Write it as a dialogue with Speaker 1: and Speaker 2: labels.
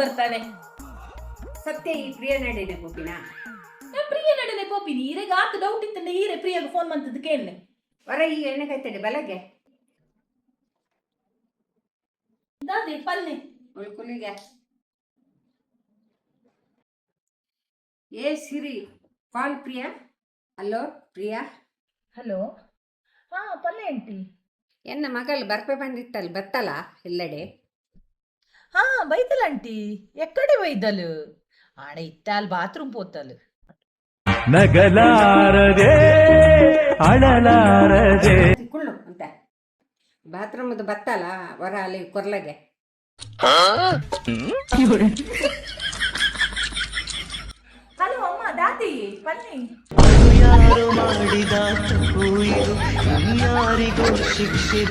Speaker 1: ಬರ್ತಾನೆ.
Speaker 2: ಸತ್ಯ ಈ ಪ್ರಿಯ ನಡೆನೆ ಪೋಪಿನ
Speaker 1: ಪ್ರಿಯ ನಡನೆ ಪೋಪಿನಿ ಈರೆಗ ಆತ ಡೌಟ್ ಇತ್ತಂಡೆ ಈರೆ ಪ್ರಿಯಾಗ ಫೋನ್ ಬಂತದ್ದು ಕೇಳನೆ
Speaker 2: ಹೊರ ಈ ಎಣ್ಣೆ ಕಾಯ್ತಡೆ ಬಲಗೆ
Speaker 1: ದಾದೆ ಪಲ್ಲೆ
Speaker 2: ಉಳ್ಕುಲಿಗೆ ಏ ಸಿರಿ ಕಾಲ್ ಪ್ರಿಯಾ. ಹಲೋ ಪ್ರಿಯಾ.
Speaker 1: ಹಲೋ ಹಾ ಪಲ್ಲೆ ಆಂಟಿ.
Speaker 2: ಎನ್ನ ಮಗಳು ಬರ್ಪೆ ಬಂದಿತ್ತಲ್ಲ ಬತ್ತಲ್ಲ ಎಲ್ಲೆಡೆ.
Speaker 1: ಹಾ ಬೈತಲ್ಲ ಆಂಟಿ ಎಕ್ಕಡೆ ಬೈದಲು ಆಡ ಇತ್ತಾಲ್ ಬಾತ್ರೂಮ್ ಪೋತಲು
Speaker 3: ನಗಲಾರದೆ ಅಳಲಾರದೆ
Speaker 2: ಕುಳ್ಳು ಅಂತ ಬಾತ್ರೂಮ್ದು ಬತ್ತಲ್ಲ ಹೊರ ಅಲ್ಲಿ ಕೊರ್ಲಗೆ.
Speaker 1: ಹಲೋ ಅಮ್ಮ ದಾದಿ ಬನ್ನಿ.
Speaker 4: ಯಾರು ಮಾಡಿದ ತಪ್ಪು ಇದು ಯಾರಿಗೂ ಶಿಕ್ಷೆ